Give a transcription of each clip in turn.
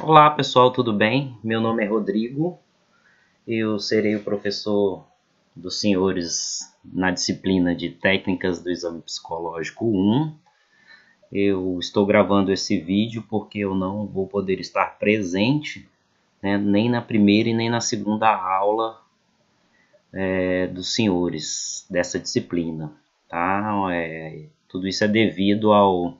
Olá pessoal, tudo bem? Meu nome é Rodrigo, eu serei o professor dos senhores na disciplina de Técnicas do Exame Psicológico 1. Eu estou gravando esse vídeo porque eu não vou poder estar presente, né, nem na primeira e nem na segunda aula dos senhores dessa disciplina. Tá? Tudo isso é devido ao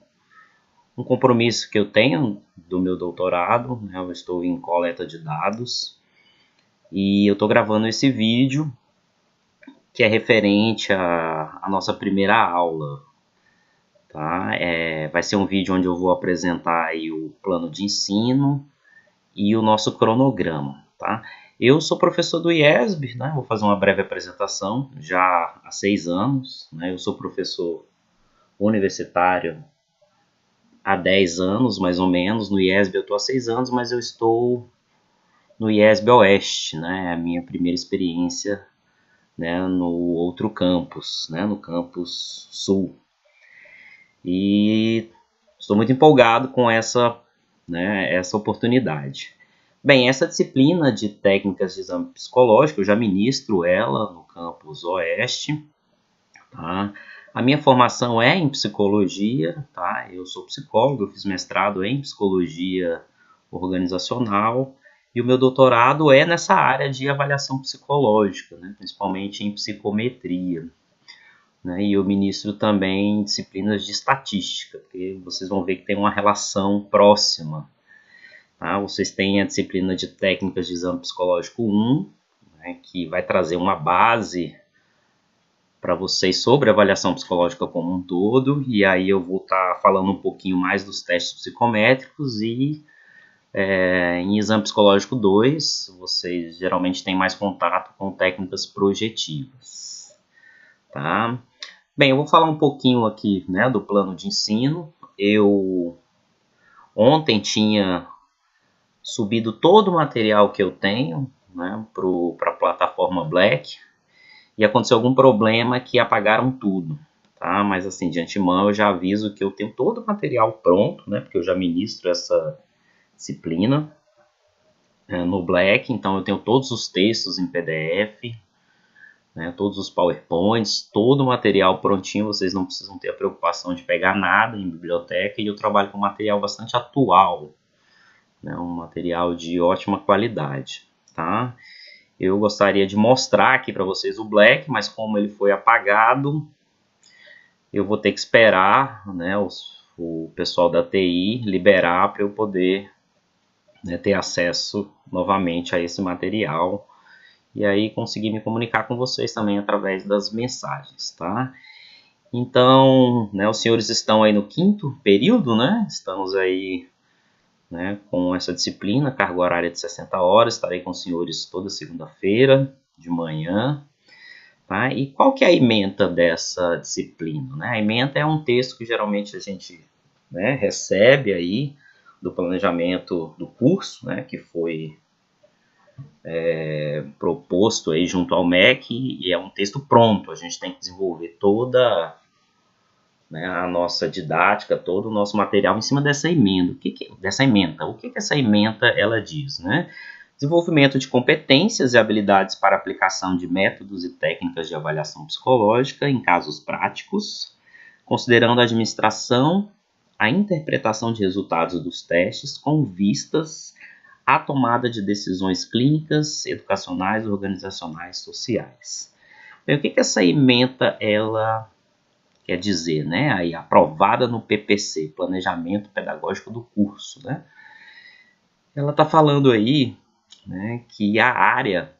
um compromisso que eu tenho do meu doutorado, né? Eu estou em coleta de dados e eu estou gravando esse vídeo que é referente à nossa primeira aula. Tá? Vai ser um vídeo onde eu vou apresentar aí o plano de ensino e o nosso cronograma. Tá? Eu sou professor do IESB, né? Vou fazer uma breve apresentação, já há 6 anos. Né? Eu sou professor universitário há 10 anos, mais ou menos. No IESB eu estou há 6 anos, mas eu estou no IESB Oeste, né? A minha primeira experiência, né, no outro campus, né, no campus Sul. E estou muito empolgado com essa oportunidade. Bem, essa disciplina de técnicas de exame psicológico, eu já ministro ela no campus Oeste. Tá? A minha formação é em psicologia, tá? Eu sou psicólogo, eu fiz mestrado em psicologia organizacional e o meu doutorado é nessa área de avaliação psicológica, né? Principalmente em psicometria. Né? E eu ministro também disciplinas de estatística, porque vocês vão ver que tem uma relação próxima. Tá? Vocês têm a disciplina de técnicas de exame psicológico 1, né, que vai trazer uma base para vocês sobre a avaliação psicológica como um todo, e aí eu vou estar falando um pouquinho mais dos testes psicométricos e em exame psicológico 2, vocês geralmente têm mais contato com técnicas projetivas. Tá? Bem, eu vou falar um pouquinho aqui, né, do plano de ensino. Eu ontem tinha subido todo o material que eu tenho, né, para a plataforma Black, e aconteceu algum problema que apagaram tudo. Tá? Mas assim, de antemão eu já aviso que eu tenho todo o material pronto, né, porque eu já ministro essa disciplina no Black, então eu tenho todos os textos em PDF, né, todos os PowerPoints, todo o material prontinho, vocês não precisam ter a preocupação de pegar nada em biblioteca, e eu trabalho com material bastante atual, né, um material de ótima qualidade. Tá? Eu gostaria de mostrar aqui para vocês o Black, mas como ele foi apagado, eu vou ter que esperar, né, o pessoal da TI liberar para eu poder, né, ter acesso novamente a esse material e aí conseguir me comunicar com vocês também através das mensagens, tá? Então, né, os senhores estão aí no 5º período, né? Estamos aí, né, com essa disciplina, carga horária de 60 horas, estarei com os senhores toda segunda-feira de manhã. Tá? E qual que é a ementa dessa disciplina? Né? A ementa é um texto que geralmente a gente, né, recebe aí do planejamento do curso, né, que foi proposto aí junto ao MEC, e é um texto pronto. A gente tem que desenvolver toda, né, a nossa didática, todo o nosso material em cima dessa emenda. Dessa ementa? O que essa ementa ela diz? Né? Desenvolvimento de competências e habilidades para aplicação de métodos e técnicas de avaliação psicológica em casos práticos, considerando a administração, a interpretação de resultados dos testes com vistas à tomada de decisões clínicas, educacionais, organizacionais, sociais. Bem, o que essa ementa ela quer dizer? Né? Aí, aprovada no PPC, Planejamento Pedagógico do Curso. Né? Ela está falando aí, né, que a área,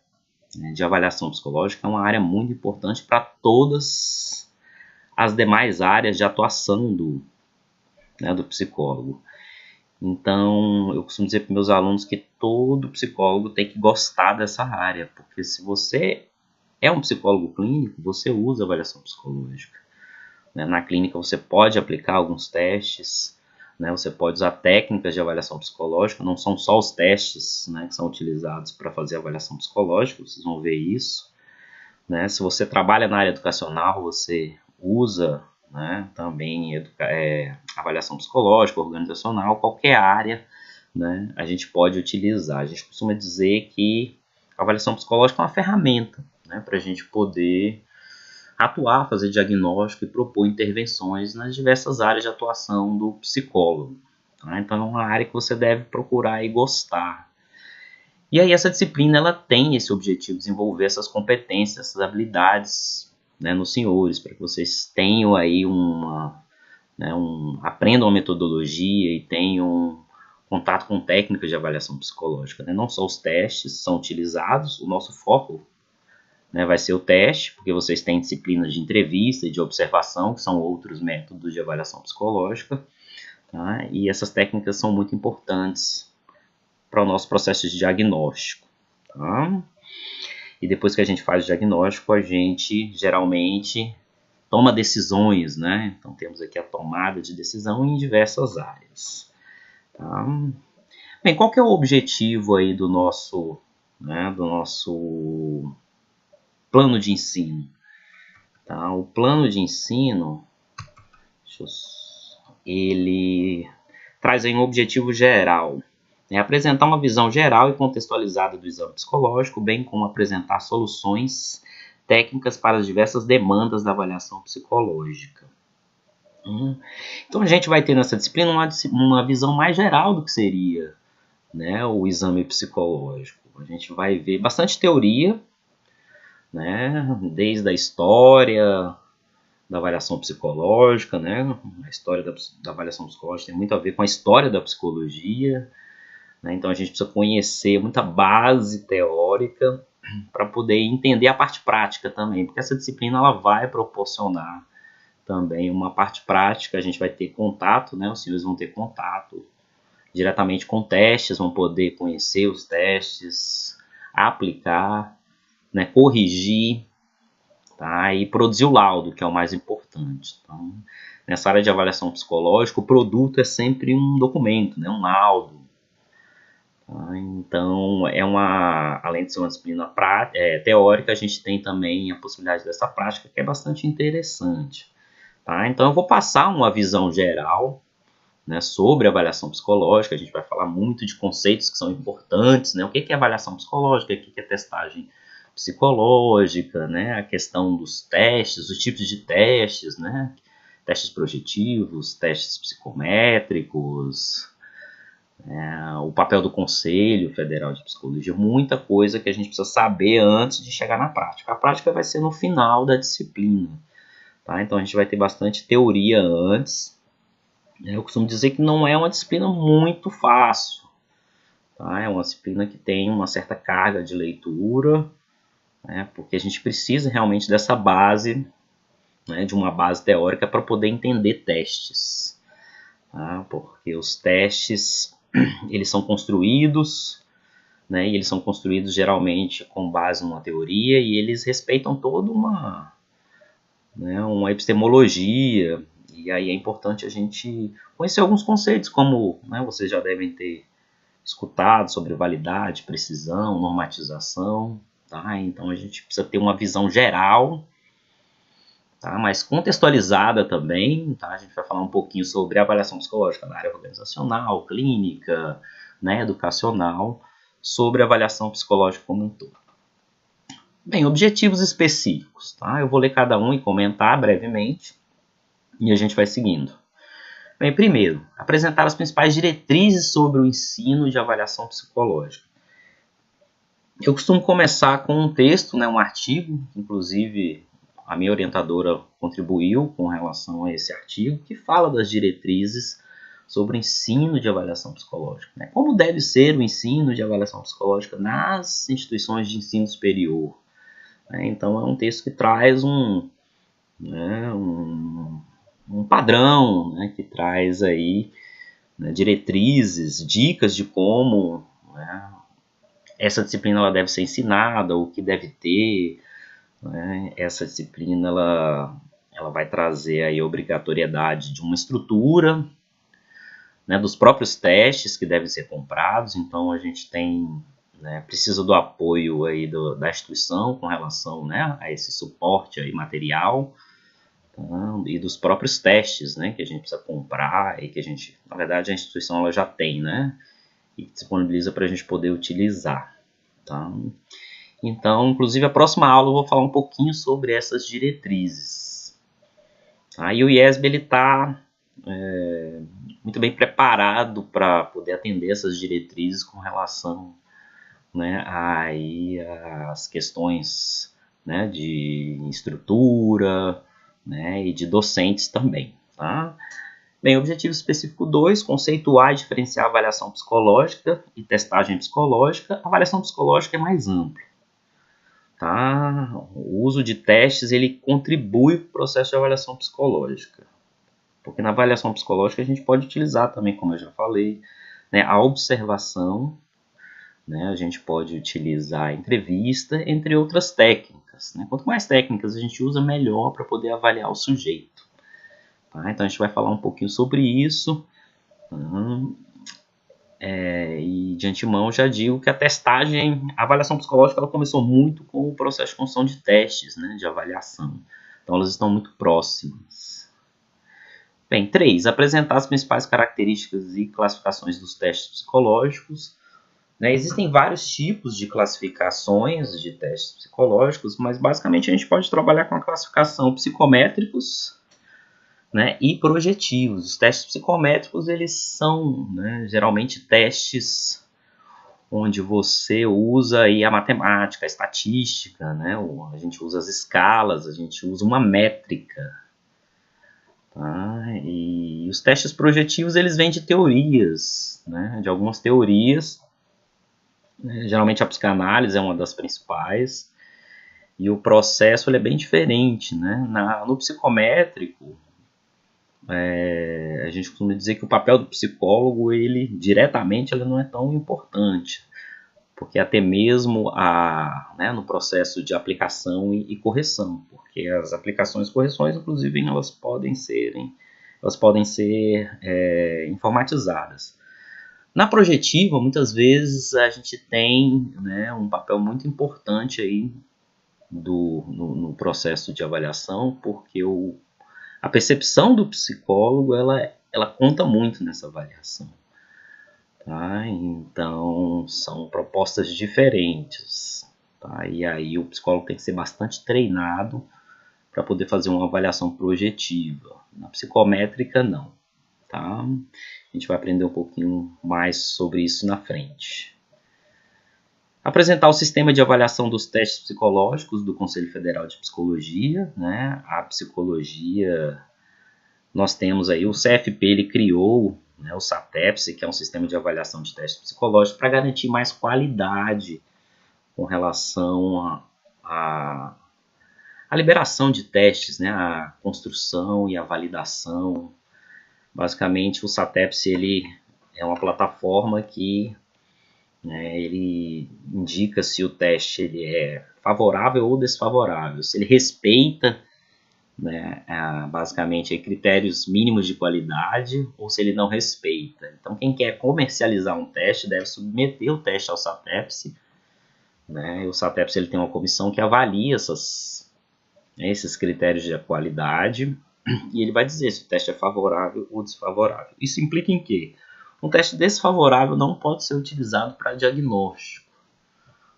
né, de avaliação psicológica é uma área muito importante para todas as demais áreas de atuação né, do psicólogo. Então, eu costumo dizer para meus alunos que todo psicólogo tem que gostar dessa área, porque se você é um psicólogo clínico, você usa avaliação psicológica. Né? Na clínica você pode aplicar alguns testes, né? Você pode usar técnicas de avaliação psicológica, não são só os testes, né, que são utilizados para fazer avaliação psicológica, vocês vão ver isso. Né? Se você trabalha na área educacional, você usa, né, também avaliação psicológica, organizacional, qualquer área, né, a gente pode utilizar. A gente costuma dizer que a avaliação psicológica é uma ferramenta, né, para a gente poder atuar, fazer diagnóstico e propor intervenções nas diversas áreas de atuação do psicólogo. Tá? Então é uma área que você deve procurar e gostar. E aí essa disciplina ela tem esse objetivo, desenvolver essas competências, essas habilidades, né, nos senhores, para que vocês tenham aí aprendam a metodologia e tenham contato com técnicas de avaliação psicológica. Né? Não só os testes são utilizados, o nosso foco, né, vai ser o teste, porque vocês têm disciplinas de entrevista e de observação, que são outros métodos de avaliação psicológica. Tá? E essas técnicas são muito importantes para o nosso processo de diagnóstico. Tá? E depois que a gente faz o diagnóstico, a gente geralmente toma decisões, né? Então temos aqui a tomada de decisão em diversas áreas. Tá? Bem, qual que é o objetivo aí do nosso plano de ensino? Tá? O plano de ensino, ele traz aí um objetivo geral, né? Apresentar uma visão geral e contextualizada do exame psicológico, bem como apresentar soluções técnicas para as diversas demandas da avaliação psicológica. Então a gente vai ter nessa disciplina uma visão mais geral do que seria, né, o exame psicológico. A gente vai ver bastante teoria, né, desde a história da avaliação psicológica, né, a história da avaliação psicológica tem muito a ver com a história da psicologia, né, então a gente precisa conhecer muita base teórica para poder entender a parte prática também, porque essa disciplina ela vai proporcionar também uma parte prática, a gente vai ter contato, né, os senhores vão ter contato diretamente com testes, vão poder conhecer os testes, aplicar, né, corrigir, tá, e produzir o laudo, que é o mais importante. Então, nessa área de avaliação psicológica, o produto é sempre um documento, né, um laudo. Tá? Então, além de ser uma disciplina teórica, a gente tem também a possibilidade dessa prática, que é bastante interessante. Tá? Então, eu vou passar uma visão geral, né, sobre avaliação psicológica. A gente vai falar muito de conceitos que são importantes, né? O que é avaliação psicológica, o que é testagem psicológica, né? A questão dos testes, os tipos de testes, né? Testes projetivos, testes psicométricos, o papel do Conselho Federal de Psicologia, muita coisa que a gente precisa saber antes de chegar na prática. A prática vai ser no final da disciplina, tá? Então a gente vai ter bastante teoria antes. Eu costumo dizer que não é uma disciplina muito fácil, tá? É uma disciplina que tem uma certa carga de leitura, né? Porque a gente precisa realmente dessa base, né, de uma base teórica para poder entender testes, tá? Porque os testes eles são construídos, né, e eles são construídos geralmente com base numa teoria e eles respeitam toda uma epistemologia. E aí é importante a gente conhecer alguns conceitos, como, né, vocês já devem ter escutado sobre validade, precisão, normatização. Tá? Então a gente precisa ter uma visão geral, tá, mas contextualizada também. Tá? A gente vai falar um pouquinho sobre avaliação psicológica na área organizacional, clínica, né, educacional, sobre avaliação psicológica como um todo. Bem, objetivos específicos. Tá? Eu vou ler cada um e comentar brevemente. E a gente vai seguindo. Bem, primeiro, apresentar as principais diretrizes sobre o ensino de avaliação psicológica. Eu costumo começar com um texto, né, um artigo, inclusive a minha orientadora contribuiu com relação a esse artigo, que fala das diretrizes sobre o ensino de avaliação psicológica. Né? Como deve ser o ensino de avaliação psicológica nas instituições de ensino superior. Né? Então, é um texto que traz um padrão, né, que traz aí, né, diretrizes, dicas de como, né, essa disciplina ela deve ser ensinada, o que deve ter. Né, essa disciplina ela vai trazer aí a obrigatoriedade de uma estrutura, né, dos próprios testes que devem ser comprados. Então a gente tem, né, precisa do apoio aí da instituição com relação, né, a esse suporte aí material. E dos próprios testes, né, que a gente precisa comprar e que a gente, na verdade, a instituição ela já tem, né, e disponibiliza para a gente poder utilizar. Tá? Então, inclusive, a próxima aula eu vou falar um pouquinho sobre essas diretrizes. Tá? E o IESB está muito bem preparado para poder atender essas diretrizes com relação, né, aí às questões, né, de estrutura, né, e de docentes também. Tá? Bem, objetivo específico 2, conceituar e diferenciar a avaliação psicológica e testagem psicológica. A avaliação psicológica é mais ampla. Tá? O uso de testes ele contribui para o processo de avaliação psicológica. Porque na avaliação psicológica a gente pode utilizar também, como eu já falei, né, a observação, né, a gente pode utilizar a entrevista, entre outras técnicas. Né? Quanto mais técnicas a gente usa, melhor para poder avaliar o sujeito. Tá? Então a gente vai falar um pouquinho sobre isso. E de antemão já digo que a testagem, a avaliação psicológica, ela começou muito com o processo de construção de testes, né, de avaliação. Então elas estão muito próximas. Bem, 3. Apresentar as principais características e classificações dos testes psicológicos. Né, existem vários tipos de classificações de testes psicológicos, mas basicamente a gente pode trabalhar com a classificação psicométricos, né, e projetivos. Os testes psicométricos eles são, né, geralmente testes onde você usa aí a matemática, a estatística, né, a gente usa as escalas, a gente usa uma métrica. Tá? E os testes projetivos eles vêm de teorias, né, de algumas teorias. Geralmente a psicanálise é uma das principais. E o processo ele é bem diferente. Né? No psicométrico, a gente costuma dizer que o papel do psicólogo, ele diretamente, ele não é tão importante, porque até mesmo no processo de aplicação e correção, porque as aplicações e correções, inclusive, elas podem ser informatizadas. Na projetiva, muitas vezes a gente tem, né, um papel muito importante aí no processo de avaliação, porque a percepção do psicólogo, ela conta muito nessa avaliação. Tá? Então, são propostas diferentes. Tá? E aí o psicólogo tem que ser bastante treinado para poder fazer uma avaliação projetiva. Na psicométrica, não. Tá? A gente vai aprender um pouquinho mais sobre isso na frente. Apresentar o sistema de avaliação dos testes psicológicos do Conselho Federal de Psicologia. Né? A psicologia, nós temos aí o CFP, ele criou, né, o SATEPS, que é um sistema de avaliação de testes psicológicos para garantir mais qualidade com relação à liberação de testes, né, a construção e a validação. Basicamente, o SATEPS ele é uma plataforma que, né, ele indica se o teste ele é favorável ou desfavorável, se ele respeita, né, basicamente critérios mínimos de qualidade ou se ele não respeita. Então, quem quer comercializar um teste deve submeter o teste ao SATEPS. Né, e o SATEPS ele tem uma comissão que avalia esses critérios de qualidade e ele vai dizer se o teste é favorável ou desfavorável. Isso implica em quê? Um teste desfavorável não pode ser utilizado para diagnóstico,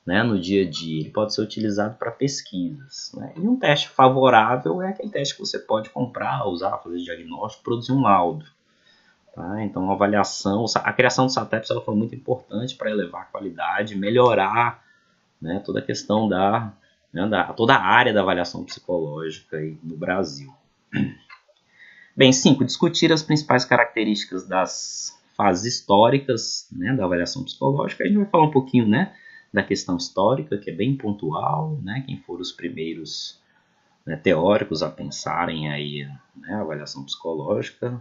né, no dia a dia. Ele pode ser utilizado para pesquisas. Né? E um teste favorável é aquele teste que você pode comprar, usar, fazer diagnóstico, produzir um laudo. Tá? Então, a avaliação, a criação do SATEPS ela foi muito importante para elevar a qualidade, melhorar, né, toda a questão toda a área da avaliação psicológica aí no Brasil. Bem, 5. Discutir as principais características das fases históricas, né, da avaliação psicológica. A gente vai falar um pouquinho, né, da questão histórica, que é bem pontual, né, quem foram os primeiros, né, teóricos a pensarem aí, né, a avaliação psicológica.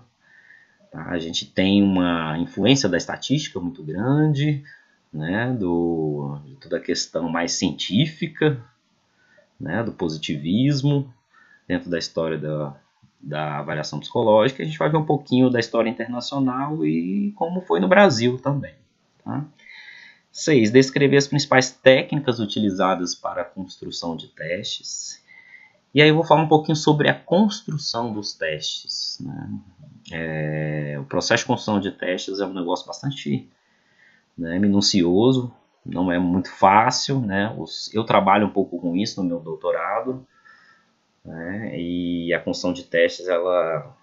Tá? A gente tem uma influência da estatística muito grande, né, de toda a questão mais científica, né, do positivismo, dentro da história da avaliação psicológica. A gente vai ver um pouquinho da história internacional e como foi no Brasil também. Tá? 6. Descrever as principais técnicas utilizadas para a construção de testes. E aí eu vou falar um pouquinho sobre a construção dos testes. Né? O processo de construção de testes é um negócio bastante né, minucioso, não é muito fácil, né? Eu trabalho um pouco com isso no meu doutorado, né? E a construção de testes ela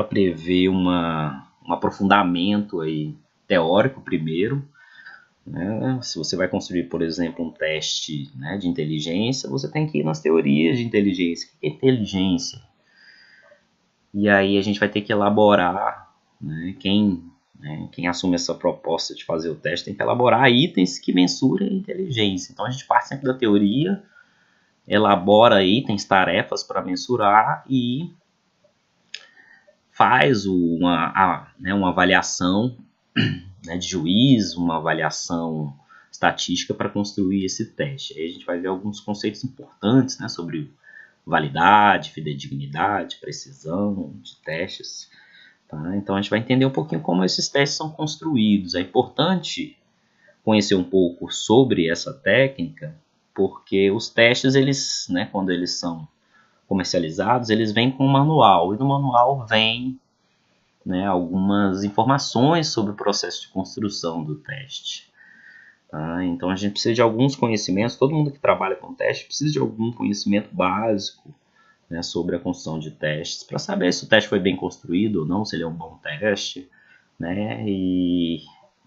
prevê um aprofundamento aí teórico primeiro, né? Se você vai construir, por exemplo, um teste, né, de inteligência, você tem que ir nas teorias de inteligência. O que é inteligência? E aí a gente vai ter que elaborar, né, quem assume essa proposta de fazer o teste tem que elaborar itens que mensurem a inteligência. Então a gente parte sempre da teoria, elabora itens, tarefas para mensurar e faz uma avaliação, né, de juízo, uma avaliação estatística para construir esse teste. Aí a gente vai ver alguns conceitos importantes, né, sobre validade, fidedignidade, precisão de testes. Tá? Então a gente vai entender um pouquinho como esses testes são construídos. É importante conhecer um pouco sobre essa técnica, porque os testes, eles, né, quando eles são comercializados, eles vêm com um manual, e no manual vem, né, algumas informações sobre o processo de construção do teste. Tá? Então a gente precisa de alguns conhecimentos, todo mundo que trabalha com teste precisa de algum conhecimento básico, né, sobre a construção de testes, para saber se o teste foi bem construído ou não, se ele é um bom teste, né, e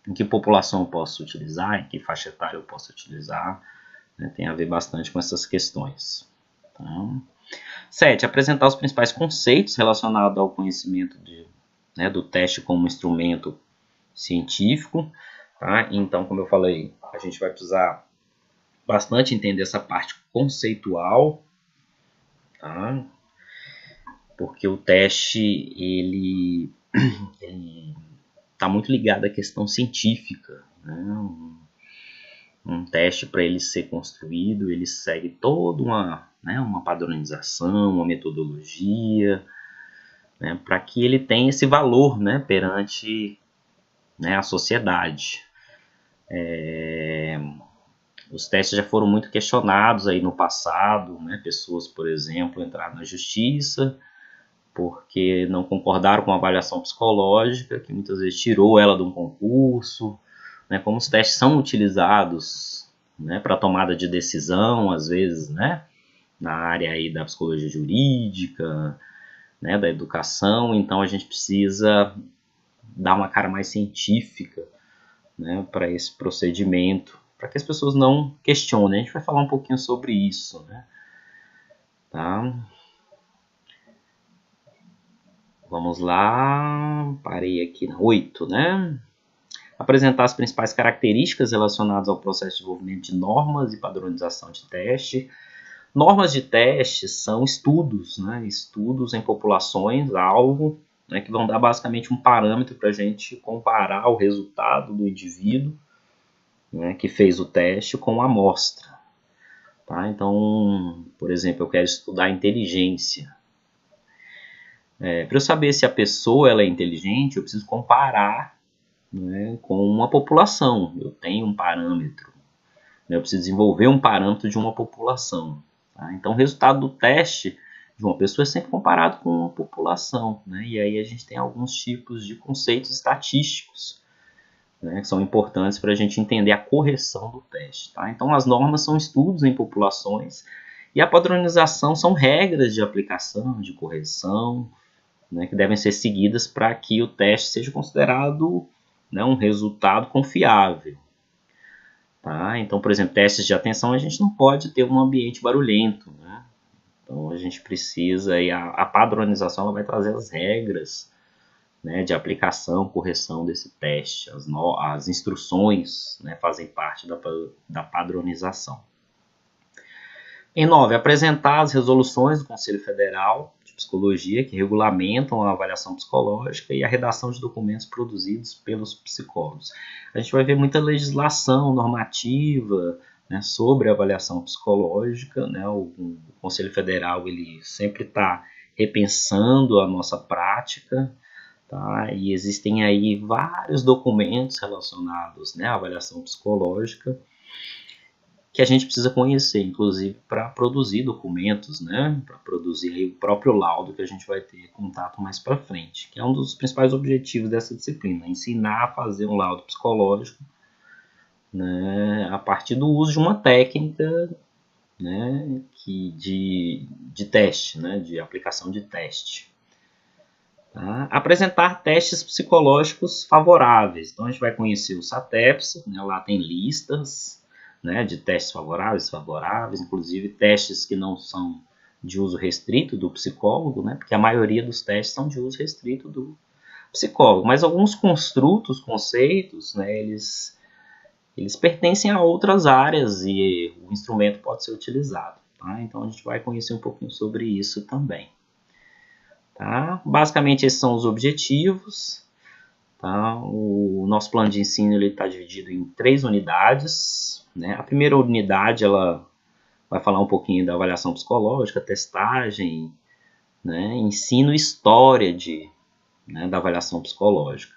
em que população eu posso utilizar, em que faixa etária eu posso utilizar, né, tem a ver bastante com essas questões. Tá? 7. Apresentar os principais conceitos relacionados ao conhecimento né, do teste como instrumento científico. Tá? Então, como eu falei, a gente vai precisar bastante entender essa parte conceitual, tá? Porque o teste ele está muito ligado à questão científica, né? Um teste, para ele ser construído, ele segue toda uma padronização, uma metodologia, né, para que ele tenha esse valor, né, perante, né, a sociedade. Os testes já foram muito questionados aí no passado, né, pessoas, por exemplo, entraram na justiça porque não concordaram com a avaliação psicológica, que muitas vezes tirou ela de um concurso, né, como os testes são utilizados, né, para tomada de decisão, às vezes, né, na área aí da psicologia jurídica, né, da educação, então a gente precisa dar uma cara mais científica, né, para esse procedimento, para que as pessoas não questionem. A gente vai falar um pouquinho sobre isso, né? Tá? Vamos lá, parei aqui na 8, né? Apresentar as principais características relacionadas ao processo de desenvolvimento de normas e padronização de teste. Normas de teste são estudos, né? Estudos em populações, alvo, né, que vão dar basicamente um parâmetro para a gente comparar o resultado do indivíduo, né, que fez o teste com a amostra. Tá? Então, por exemplo, eu quero estudar a inteligência. Para eu saber se a pessoa ela é inteligente, eu preciso comparar, né, com uma população. Eu tenho um parâmetro, né, eu preciso desenvolver um parâmetro de uma população. Tá? Então, o resultado do teste de uma pessoa é sempre comparado com uma população. Né? E aí a gente tem alguns tipos de conceitos estatísticos, né, que são importantes para a gente entender a correção do teste. Tá? Então, as normas são estudos em populações e a padronização são regras de aplicação, de correção, né, que devem ser seguidas para que o teste seja considerado, né, um resultado confiável. Tá? Então, por exemplo, testes de atenção a gente não pode ter um ambiente barulhento. Né? Então, a gente precisa, e a padronização ela vai trazer as regras, né, de aplicação, correção desse teste. As instruções, né, fazem parte da padronização. Em 9, apresentar as resoluções do Conselho Federal de Psicologia que regulamentam a avaliação psicológica e a redação de documentos produzidos pelos psicólogos. A gente vai ver muita legislação normativa, né, sobre a avaliação psicológica. Né? O Conselho Federal ele sempre está repensando a nossa prática. Tá? E existem aí vários documentos relacionados, né, à avaliação psicológica que a gente precisa conhecer, inclusive para produzir documentos, né? Para produzir aí o próprio laudo que a gente vai ter contato mais para frente, que é um dos principais objetivos dessa disciplina, ensinar a fazer um laudo psicológico, né? A partir do uso de uma técnica, né? de teste, né? De aplicação de teste. Tá? Apresentar testes psicológicos favoráveis. Então a gente vai conhecer o SATEPS, né? Lá tem listas, né, de testes favoráveis, desfavoráveis, inclusive testes que não são de uso restrito do psicólogo, né, porque a maioria dos testes são de uso restrito do psicólogo, mas alguns construtos, conceitos, né, eles pertencem a outras áreas e o instrumento pode ser utilizado. Tá? Então a gente vai conhecer um pouquinho sobre isso também. Tá? Basicamente esses são os objetivos. Tá? O nosso plano de ensino está dividido em 3 unidades. Né? A primeira unidade ela vai falar um pouquinho da avaliação psicológica, testagem, né? Ensino e história da avaliação psicológica.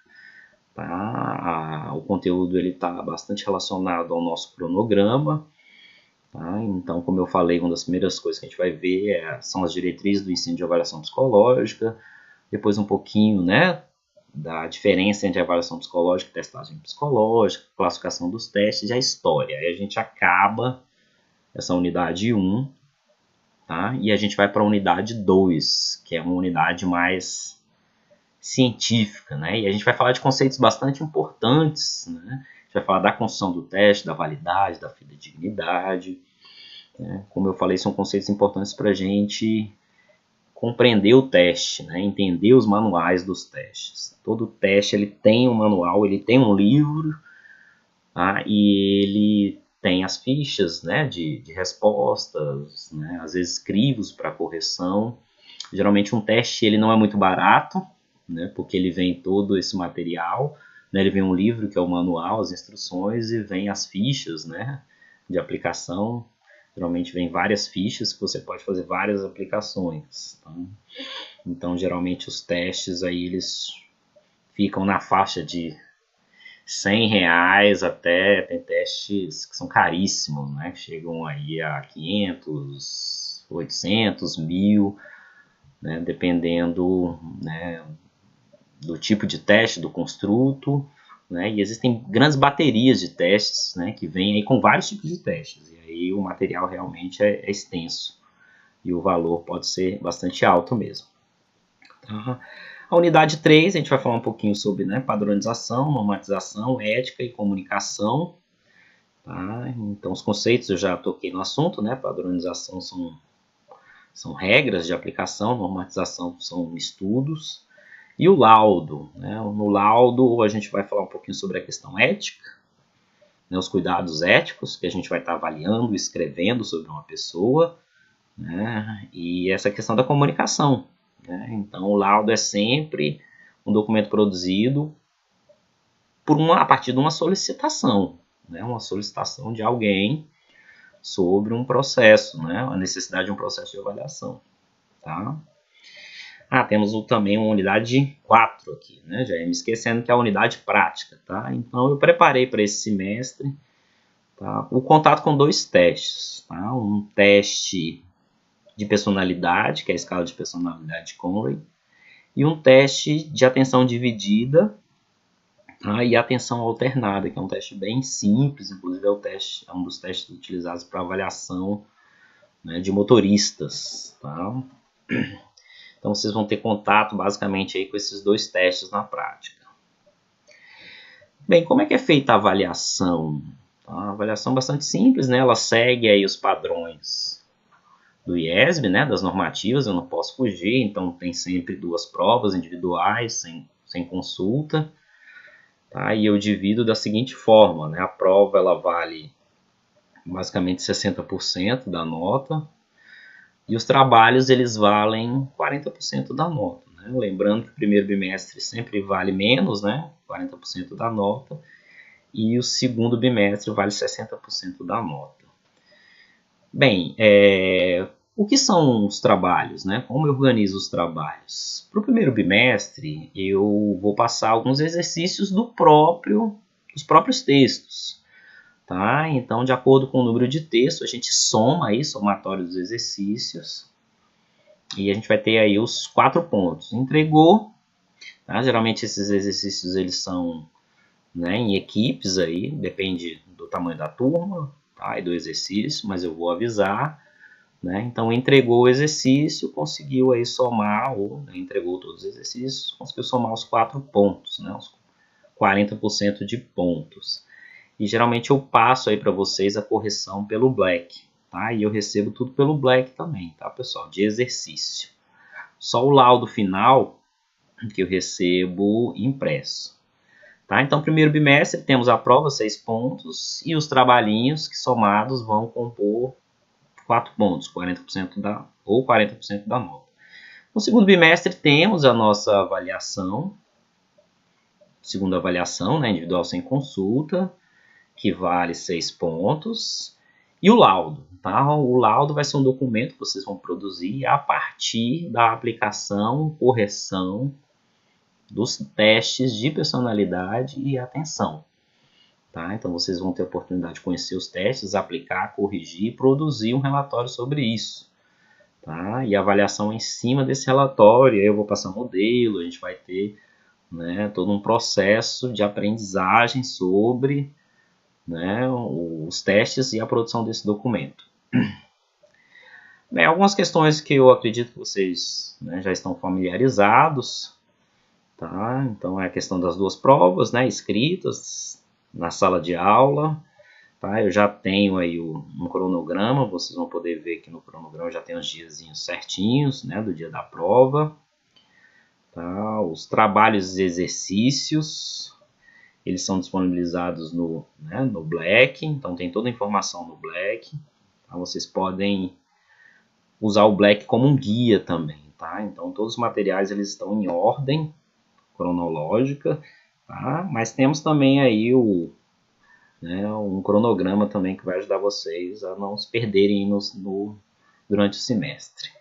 Tá? O conteúdo está bastante relacionado ao nosso cronograma. Tá? Então, como eu falei, uma das primeiras coisas que a gente vai ver são as diretrizes do ensino de avaliação psicológica, depois um pouquinho, né, da diferença entre avaliação psicológica e testagem psicológica, classificação dos testes e a história. Aí a gente acaba essa unidade 1, tá? E a gente vai para a unidade 2, que é uma unidade mais científica, né? E a gente vai falar de conceitos bastante importantes, né? A gente vai falar da construção do teste, da validade, da fidedignidade. Né? Como eu falei, são conceitos importantes para a gente compreender o teste, né? Entender os manuais dos testes. Todo teste ele tem um manual, ele tem um livro, tá? E ele tem as fichas, né, de respostas, né? Às vezes crivos para correção. Geralmente um teste ele não é muito barato, né? Porque ele vem todo esse material, né? Ele vem um livro que é o manual, as instruções e vem as fichas, né, de aplicação. Geralmente vem várias fichas que você pode fazer várias aplicações. Tá? Então, geralmente os testes aí eles ficam na faixa de R$100 até, tem testes que são caríssimos, né? Que chegam aí a 500, 800, 1000, né? Dependendo, né, do tipo de teste, do construto. Né? E existem grandes baterias de testes, né, que vêm aí com vários tipos de testes. E aí o material realmente é extenso. E o valor pode ser bastante alto mesmo. Tá? A unidade 3, a gente vai falar um pouquinho sobre, né, padronização, normatização, ética e comunicação. Tá? Então os conceitos eu já toquei no assunto. Né? Padronização são regras de aplicação, normatização são estudos. E o laudo, né? No laudo a gente vai falar um pouquinho sobre a questão ética, né? Os cuidados éticos que a gente vai estar avaliando, escrevendo sobre uma pessoa, né? E essa questão da comunicação. Né? Então o laudo é sempre um documento produzido a partir de uma solicitação, né? Uma solicitação de alguém sobre um processo, né? A necessidade de um processo de avaliação. Tá? Temos também uma unidade 4 aqui, né? Já ia me esquecendo que é a unidade prática, tá? Então eu preparei para esse semestre, tá, o contato com 2 testes, tá? Um teste de personalidade, que é a escala de personalidade de Conway, e um teste de atenção dividida, tá? E atenção alternada, que é um teste bem simples, inclusive é um dos testes utilizados para avaliação, né, de motoristas, tá? Então, vocês vão ter contato, basicamente, aí com esses 2 testes na prática. Bem, como é que é feita a avaliação? A avaliação é bastante simples, né? Ela segue aí os padrões do IESB, né? Das normativas, eu não posso fugir. Então, tem sempre 2 provas individuais, sem consulta. Tá? E eu divido da seguinte forma, né? A prova, ela vale basicamente 60% da nota. E os trabalhos, eles valem 40% da nota. Né? Lembrando que o primeiro bimestre sempre vale menos, né? 40% da nota. E o segundo bimestre vale 60% da nota. Bem, o que são os trabalhos? Né? Como eu organizo os trabalhos? Para o primeiro bimestre, eu vou passar alguns exercícios dos próprios textos. tá? Então, de acordo com o número de texto, a gente soma aí, somatório dos exercícios, e a gente vai ter aí os 4 pontos. Entregou, tá? Geralmente esses exercícios eles são, né, em equipes aí, depende do tamanho da turma, tá? E do exercício, mas eu vou avisar, né? Então, entregou o exercício, conseguiu aí somar, ou né, entregou todos os exercícios, conseguiu somar os 4 pontos, né? Os 40% de pontos. E geralmente eu passo aí para vocês a correção pelo Black, tá? E eu recebo tudo pelo Black também, tá, pessoal? De exercício. Só o laudo final que eu recebo impresso. Tá? Então, primeiro bimestre temos a prova, 6 pontos, e os trabalhinhos que somados vão compor 4 pontos, 40% ou 40% da nota. No segundo bimestre temos a nossa avaliação, segunda avaliação, né, individual sem consulta, que vale 6 pontos, e o laudo. Tá? O laudo vai ser um documento que vocês vão produzir a partir da aplicação, correção dos testes de personalidade e atenção. Tá? Então, vocês vão ter a oportunidade de conhecer os testes, aplicar, corrigir e produzir um relatório sobre isso. Tá? E a avaliação em cima desse relatório, aí eu vou passar modelo, a gente vai ter, né, todo um processo de aprendizagem sobre, né, os testes e a produção desse documento. Bem, algumas questões que eu acredito que vocês, né, já estão familiarizados. Tá? Então é a questão das 2 provas, né, escritas na sala de aula. Tá? Eu já tenho aí um cronograma, vocês vão poder ver que no cronograma já tem os diazinhos certinhos, né, do dia da prova. Tá? Os trabalhos e exercícios, eles são disponibilizados no Black, então tem toda a informação no Black. Tá? Vocês podem usar o Black como um guia também. Tá? Então todos os materiais eles estão em ordem cronológica, tá? Mas temos também aí um cronograma também que vai ajudar vocês a não se perderem durante o semestre.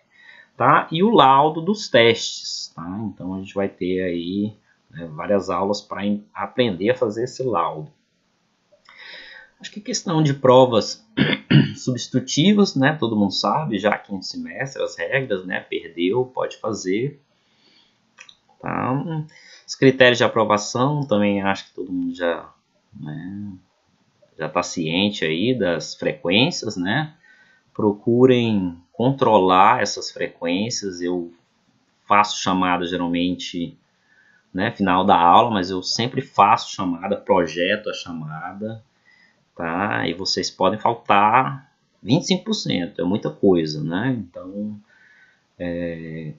Tá? E o laudo dos testes. Tá? Então a gente vai ter aí, né, várias aulas para aprender a fazer esse laudo. Acho que questão de provas substitutivas, né, todo mundo sabe, já quinto semestre, as regras, né, perdeu, pode fazer. Tá? Os critérios de aprovação, também acho que todo mundo já está ciente aí das frequências, né? Procurem controlar essas frequências. Eu faço chamada geralmente, né, final da aula, mas eu sempre faço chamada, projeto a chamada, tá? E vocês podem faltar 25%, é muita coisa, né? Então,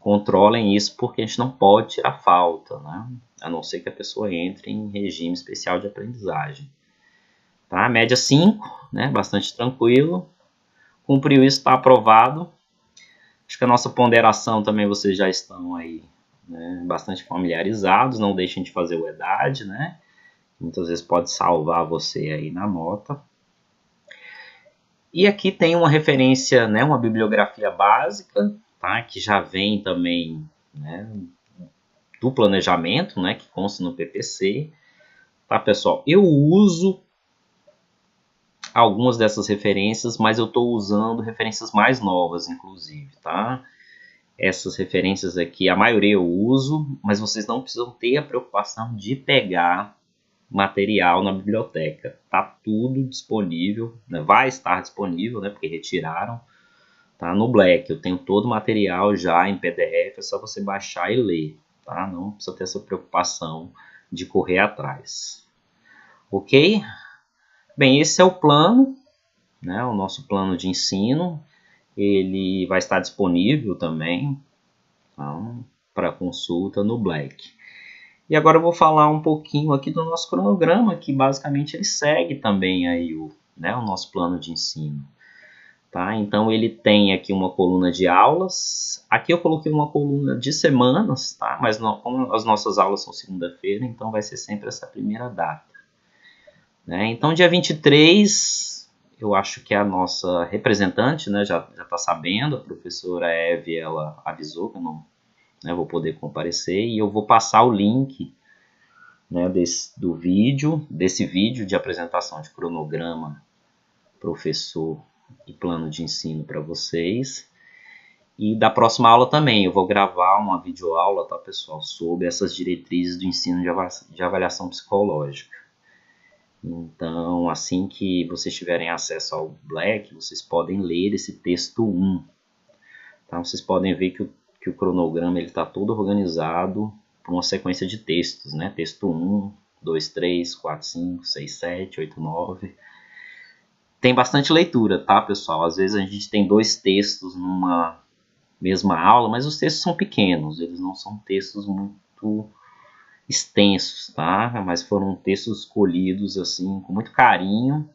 controlem isso, porque a gente não pode tirar falta, né? A não ser que a pessoa entre em regime especial de aprendizagem. Tá? Média 5, né? Bastante tranquilo. Cumpriu isso, está aprovado. Acho que a nossa ponderação também vocês já estão aí, né, bastante familiarizados. Não deixem de fazer o EDAD, né? Muitas vezes pode salvar você aí na nota. E aqui tem uma referência, né, uma bibliografia básica, tá? Que já vem também, né, do planejamento, né, que consta no PPC. Tá, pessoal? Eu uso algumas dessas referências, mas eu estou usando referências mais novas, inclusive, tá? Essas referências aqui, a maioria eu uso, mas vocês não precisam ter a preocupação de pegar material na biblioteca. Tá tudo disponível, né? Vai estar disponível, né, porque retiraram. Tá no Black, eu tenho todo o material já em PDF, é só você baixar e ler. Tá? Não precisa ter essa preocupação de correr atrás. Ok? Bem, esse é o plano, né, o nosso plano de ensino. Ele vai estar disponível também, tá, para consulta no Black. E agora eu vou falar um pouquinho aqui do nosso cronograma, que basicamente ele segue também aí o nosso plano de ensino. Tá? Então ele tem aqui uma coluna de aulas. Aqui eu coloquei uma coluna de semanas, tá? Mas não, como as nossas aulas são segunda-feira, então vai ser sempre essa primeira data. Né? Então dia 23, eu acho que a nossa representante, né, já está sabendo, a professora Eve, ela avisou que eu não, né, vou poder comparecer, e eu vou passar o link, né, desse vídeo de apresentação de cronograma, professor e plano de ensino para vocês. E da próxima aula também eu vou gravar uma videoaula, tá, pessoal, sobre essas diretrizes do ensino de avaliação psicológica. Então, assim que vocês tiverem acesso ao Black, vocês podem ler esse texto 1. Tá? Vocês podem ver que o cronograma está todo organizado por uma sequência de textos, né? Texto 1, 2, 3, 4, 5, 6, 7, 8, 9. Tem bastante leitura, tá, pessoal? Às vezes a gente tem 2 textos numa mesma aula, mas os textos são pequenos, eles não são textos muito extensos, tá? Mas foram textos escolhidos assim com muito carinho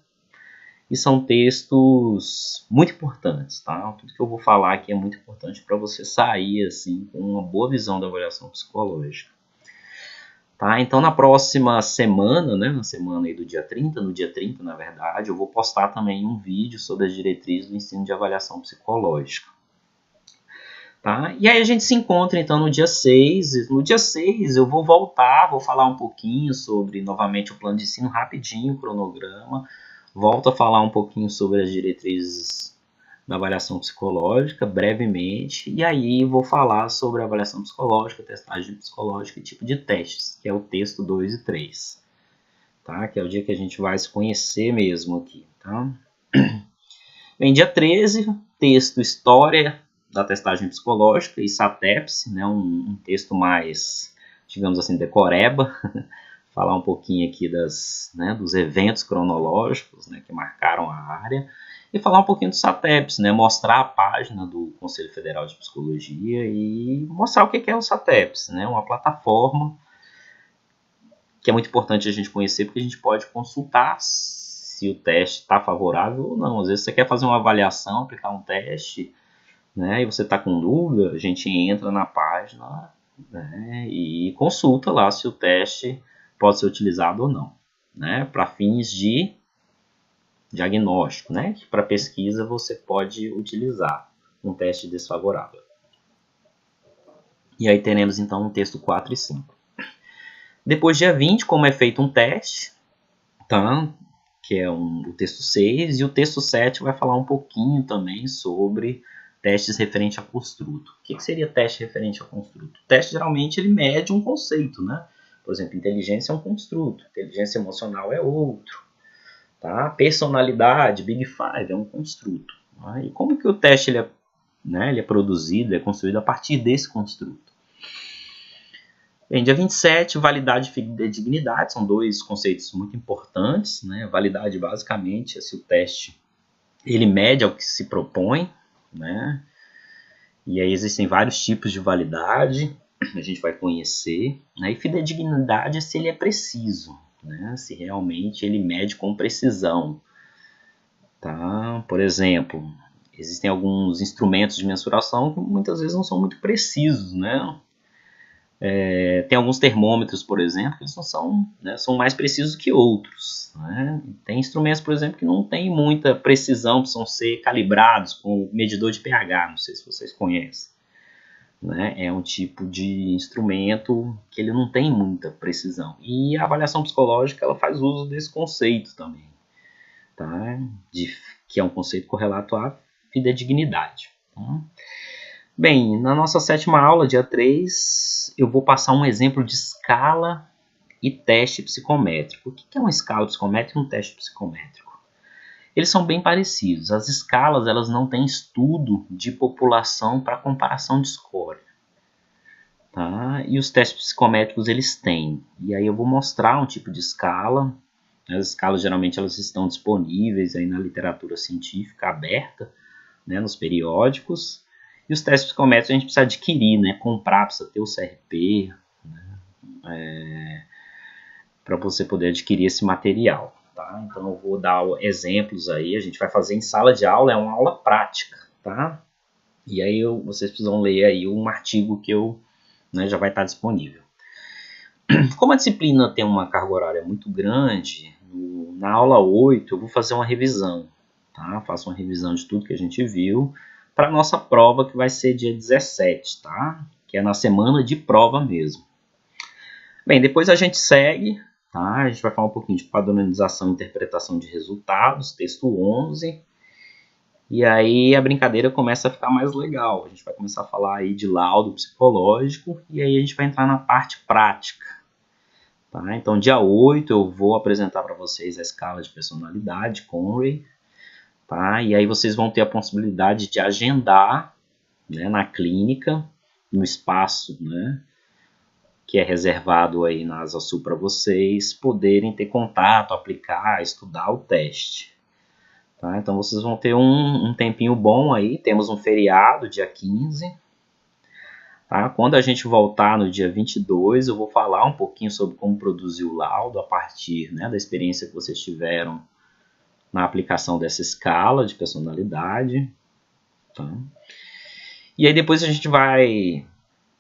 e são textos muito importantes, tá? Tudo que eu vou falar aqui é muito importante para você sair assim com uma boa visão da avaliação psicológica. Tá? Então na próxima semana, né, na semana aí do dia 30, no dia 30 na verdade, eu vou postar também um vídeo sobre as diretrizes do ensino de avaliação psicológica. Tá? E aí a gente se encontra então no dia 6. No dia 6 eu vou voltar, vou falar um pouquinho sobre novamente o plano de ensino rapidinho, o cronograma. Volto a falar um pouquinho sobre as diretrizes da avaliação psicológica, brevemente. E aí vou falar sobre a avaliação psicológica, testagem psicológica e tipo de testes, que é o texto 2 e 3. Tá? Que é o dia que a gente vai se conhecer mesmo aqui. Tá? Bem, dia 13, texto História da testagem psicológica e SATEPS, né, um texto mais, digamos assim, decoreba, falar um pouquinho aqui dos eventos cronológicos, né, que marcaram a área, e falar um pouquinho do SATEPS, né, mostrar a página do Conselho Federal de Psicologia e mostrar o que é o SATEPS, né, uma plataforma que é muito importante a gente conhecer, porque a gente pode consultar se o teste está favorável ou não. Às vezes você quer fazer uma avaliação, aplicar um teste, né, e você está com dúvida, a gente entra na página, né, e consulta lá se o teste pode ser utilizado ou não, né, para fins de diagnóstico, né, que para pesquisa você pode utilizar um teste desfavorável. E aí teremos então o texto 4 e 5. Depois, dia 20, como é feito um teste, tá, que é o texto 6, e o texto 7 vai falar um pouquinho também sobre testes referente a construto. O que seria teste referente a construto? O teste geralmente ele mede um conceito, né? Por exemplo, inteligência é um construto, inteligência emocional é outro, tá? Personalidade, Big Five é um construto. Tá? E como que o teste ele é produzido, é construído a partir desse construto? Bem, dia 27, validade e fidedignidade, são 2 conceitos muito importantes, né? Validade basicamente é se o teste ele mede ao que se propõe, né? E aí existem vários tipos de validade, a gente vai conhecer, né? E fidedignidade é se ele é preciso, né? Se realmente ele mede com precisão, tá? Por exemplo, existem alguns instrumentos de mensuração que muitas vezes não são muito precisos, né? Tem alguns termômetros, por exemplo, que eles não são, né, são mais precisos que outros, né? Tem instrumentos, por exemplo, que não tem muita precisão, precisam ser calibrados com medidor de pH, não sei se vocês conhecem. Né? É um tipo de instrumento que ele não tem muita precisão. E a avaliação psicológica ela faz uso desse conceito também, tá? Que é um conceito correlato à fidedignidade. Tá? Bem, na nossa 7ª aula, dia 3, eu vou passar um exemplo de escala e teste psicométrico. O que é uma escala psicométrica e um teste psicométrico? Eles são bem parecidos. As escalas elas não têm estudo de população para comparação de score. Tá? E os testes psicométricos eles têm. E aí eu vou mostrar um tipo de escala. As escalas geralmente elas estão disponíveis aí na literatura científica aberta, né, nos periódicos. E os testes psicométricos a gente precisa adquirir, né? Comprar, precisa ter o CRP, né? Para você poder adquirir esse material. Tá? Então eu vou dar exemplos aí, a gente vai fazer em sala de aula, é uma aula prática. Tá? E aí vocês precisam ler aí um artigo que já vai estar disponível. Como a disciplina tem uma carga horária muito grande, na aula 8 eu vou fazer uma revisão. Tá? Faço uma revisão de tudo que a gente viu, para a nossa prova, que vai ser dia 17, tá? Que é na semana de prova mesmo. Bem, depois a gente segue, tá? A gente vai falar um pouquinho de padronização e interpretação de resultados, texto 11. E aí a brincadeira começa a ficar mais legal. A gente vai começar a falar aí de laudo psicológico e aí a gente vai entrar na parte prática. Tá? Então, dia 8 eu vou apresentar para vocês a escala de personalidade, Conray. Tá? E aí vocês vão ter a possibilidade de agendar, né, na clínica, no espaço, né, que é reservado aí na Asa Sul para vocês poderem ter contato, aplicar, estudar o teste. Tá? Então vocês vão ter um tempinho bom aí, temos um feriado, dia 15. Tá? Quando a gente voltar no dia 22, eu vou falar um pouquinho sobre como produzir o laudo a partir, né, da experiência que vocês tiveram na aplicação dessa escala de personalidade. Tá? E aí depois a gente vai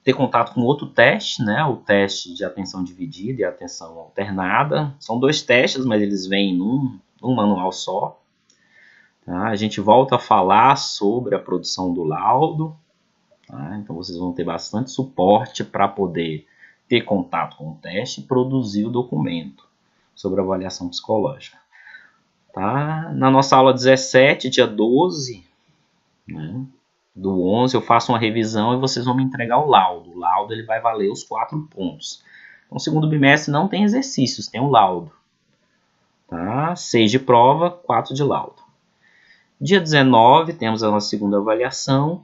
ter contato com outro teste, né, o teste de atenção dividida e atenção alternada. São 2 testes, mas eles vêm num manual só. Tá? A gente volta a falar sobre a produção do laudo. Tá? Então vocês vão ter bastante suporte para poder ter contato com o teste e produzir o documento sobre avaliação psicológica. Tá? Na nossa aula 17, dia 12, né, do 11, eu faço uma revisão e vocês vão me entregar o laudo. O laudo ele vai valer os 4 pontos. Então, segundo bimestre não tem exercícios, tem o laudo. Tá? 6 de prova, 4 de laudo. Dia 19, temos a nossa segunda avaliação.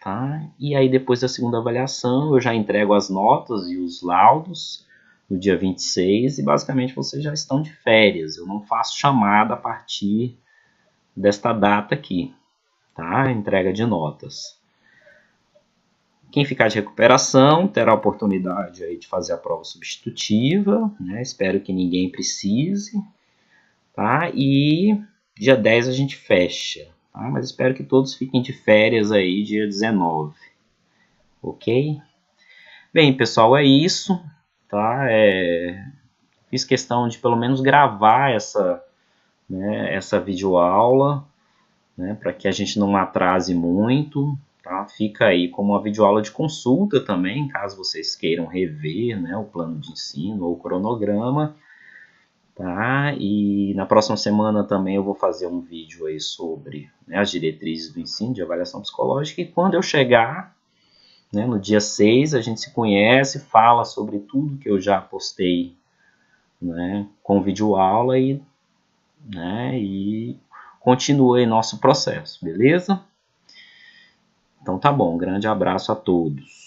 Tá? E aí, depois da segunda avaliação, eu já entrego as notas e os laudos no dia 26. E basicamente vocês já estão de férias. Eu não faço chamada a partir desta data aqui. Tá? Entrega de notas. Quem ficar de recuperação terá a oportunidade aí de fazer a prova substitutiva, né? Espero que ninguém precise. Tá? E dia 10 a gente fecha. Tá? Mas espero que todos fiquem de férias aí dia 19. Ok? Bem, pessoal, é isso. Tá? Fiz questão de pelo menos gravar essa videoaula, né, para que a gente não atrase muito. Tá? Fica aí como uma videoaula de consulta também, caso vocês queiram rever, né, o plano de ensino ou o cronograma. Tá? E na próxima semana também eu vou fazer um vídeo aí sobre, né, as diretrizes do ensino de avaliação psicológica. E quando eu chegar, né, no dia 6, a gente se conhece, fala sobre tudo que eu já postei, né, com videoaula e continua aí nosso processo, beleza? Então tá bom, um grande abraço a todos.